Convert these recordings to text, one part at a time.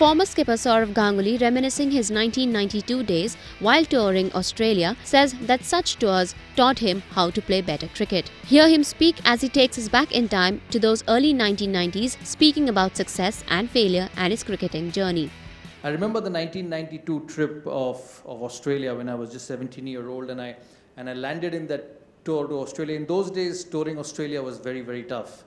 Former skipper Sourav Ganguly, reminiscing his 1992 days while touring Australia, says that such tours taught him how to play better cricket. Hear him speak as he takes us back in time to those early 1990s, speaking about success and failure and his cricketing journey. I remember the 1992 trip of Australia when I was just 17-year-old, and I landed in that tour to Australia. In those days, touring Australia was very, very tough.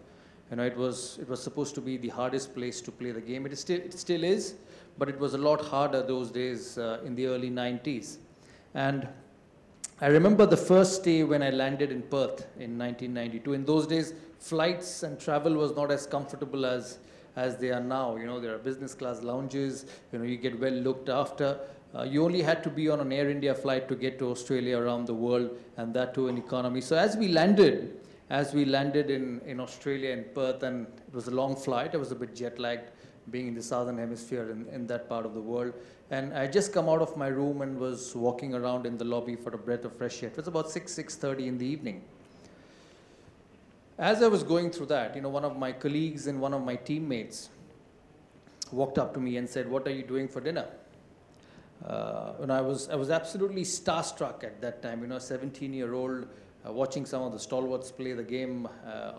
You know, it was supposed to be the hardest place to play the game. It still is, but it was a lot harder those days in the early 90s. And I remember the first day when I landed in Perth in 1992. In those days, flights and travel was not as comfortable as they are now. You know, there are business class lounges. You know, you get well looked after. You only had to be on an Air India flight to get to Australia around the world, and that too in economy. So as we landed in Australia, in Perth, and it was a long flight. I was a bit jet lagged being in the southern hemisphere in that part of the world. And I just come out of my room and was walking around in the lobby for a breath of fresh air. It was about 6:30 in the evening. As I was going through that, you know, one of my colleagues and one of my teammates walked up to me and said, "What are you doing for dinner?" And I was absolutely starstruck at that time, you know, 17-year-old, watching some of the stalwarts play the game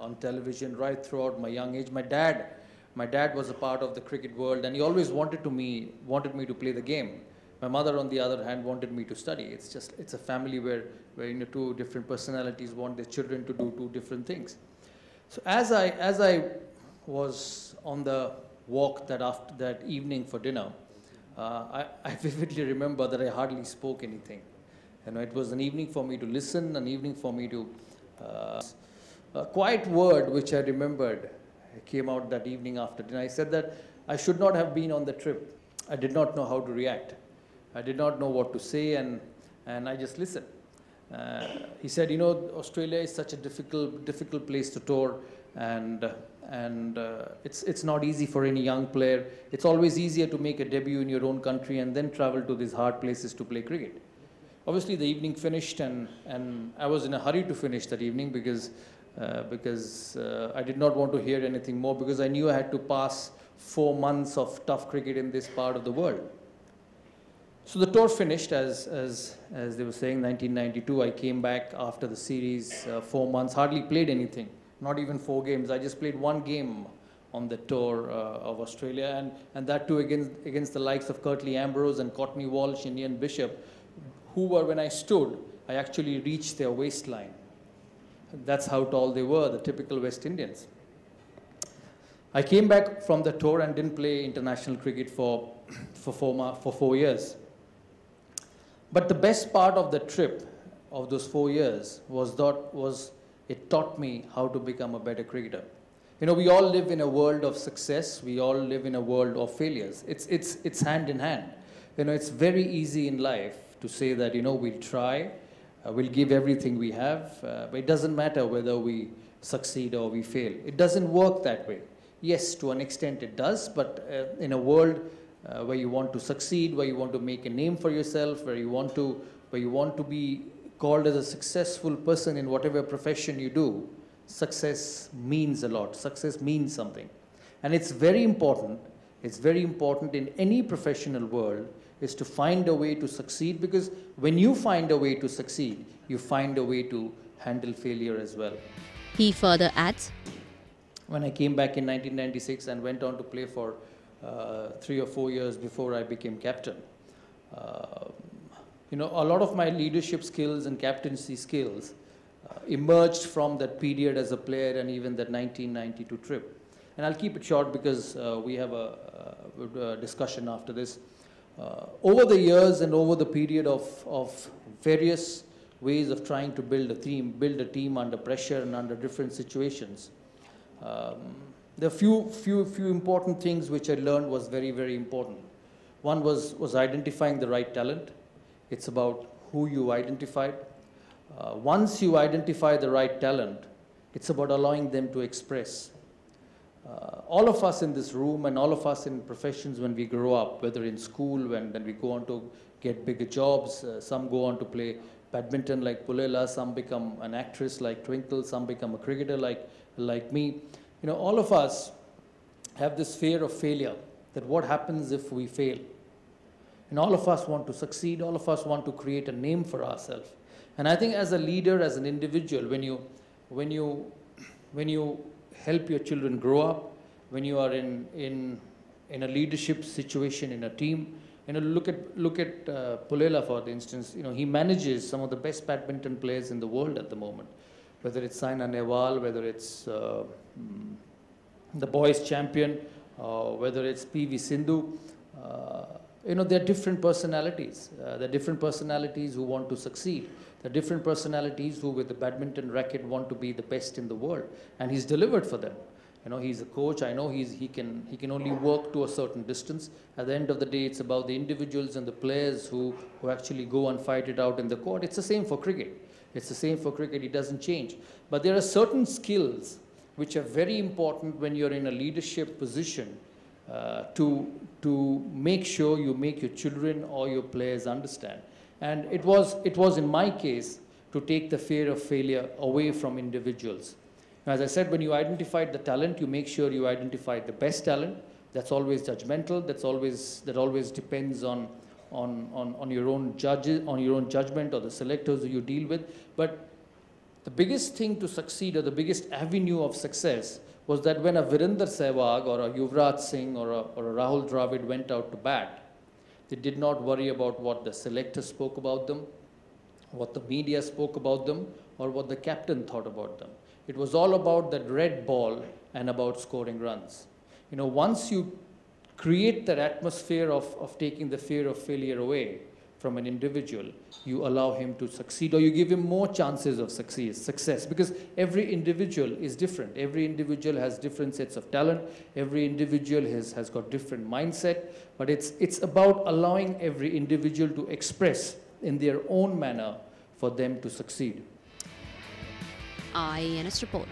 on television right throughout my young age. My dad was a part of the cricket world, and he always wanted me to play the game. My mother, on the other hand, wanted me to study. It's a family where you know, two different personalities want their children to do two different things. So as I was on the walk that evening for dinner, I vividly remember that I hardly spoke anything. You know, it was an evening for me to listen, an evening for me to... a quiet word which I remembered came out that evening after dinner. I said that I should not have been on the trip. I did not know how to react. I did not know what to say, and I just listened. He said, "You know, Australia is such a difficult place to tour, and it's not easy for any young player. It's always easier to make a debut in your own country and then travel to these hard places to play cricket." Obviously, the evening finished, and I was in a hurry to finish that evening because I did not want to hear anything more, because I knew I had to pass 4 months of tough cricket in this part of the world. So the tour finished, as they were saying, 1992. I came back after the series, 4 months, hardly played anything, not even 4 games. I just played 1 game on the tour of Australia, and that too against the likes of Curtly Ambrose and Courtney Walsh and Ian Bishop, who were, when I stood, I actually reached their waistline. That's how tall they were, the typical West Indians. I came back from the tour and didn't play international cricket for 4 years. But the best part of the trip, of those 4 years, was it taught me how to become a better cricketer. You know, we all live in a world of success. We all live in a world of failures. It's hand in hand. You know, it's very easy in life to say that, you know, we'll try, we'll give everything we have, but it doesn't matter whether we succeed or we fail. It doesn't work that way. Yes, to an extent it does, but in a world where you want to succeed, where you want to make a name for yourself, where you want to be called as a successful person in whatever profession you do, success means a lot. Success means something. And it's very important in any professional world is to find a way to succeed, because when you find a way to succeed, you find a way to handle failure as well. He further adds, when I came back in 1996 and went on to play for 3 or 4 years before I became captain, you know, a lot of my leadership skills and captaincy skills emerged from that period as a player, and even that 1992 trip. And I'll keep it short because we have a discussion after this. Over the years and over the period of various ways of trying to build a team under pressure and under different situations, there are few important things which I learned was very, very important. One was identifying the right talent. It's about who you identified. Once you identify the right talent, it's about allowing them to express. All of us in this room and all of us in professions, when we grow up, whether in school, when we go on to get bigger jobs, some go on to play badminton like Pulela, some become an actress like Twinkle, some become a cricketer like me. You know, all of us have this fear of failure. that what happens if we fail? And all of us want to succeed, all of us want to create a name for ourselves. And I think as a leader, as an individual, when you help your children grow up, when you are in a leadership situation in a team, look at Pulela, for instance. He manages some of the best badminton players in the world at the moment, whether it's Saina Nehwal, whether it's the boys champion, whether it's PV Sindhu. There are different personalities. There are different personalities who want to succeed. There are different personalities who, with the badminton racket, want to be the best in the world, and he's delivered for them. He's a coach. I know he can only work to a certain distance. At the end of the day, it's about the individuals and the players who actually go and fight it out in the court. It's the same for cricket. It's the same for cricket. It doesn't change. But there are certain skills which are very important when you're in a leadership position to make sure you make your children or your players understand. And it was in my case to take the fear of failure away from individuals. As I said, when you identified the talent, you make sure you identify the best talent. That's always judgmental. That always depends on your own judgment or the selectors who you deal with. But the biggest thing to succeed, or the biggest avenue of success, was that when a Virender Sehwag or a Yuvraj Singh or a Rahul Dravid went out to bat, they did not worry about what the selectors spoke about them, what the media spoke about them, or what the captain thought about them. It was all about that red ball and about scoring runs. Once you create that atmosphere of taking the fear of failure away from an individual, you allow him to succeed, or you give him more chances of success, because every individual is different. Every individual has different sets of talent. Every individual has got different mindset, but it's about allowing every individual to express in their own manner for them to succeed. IANS report.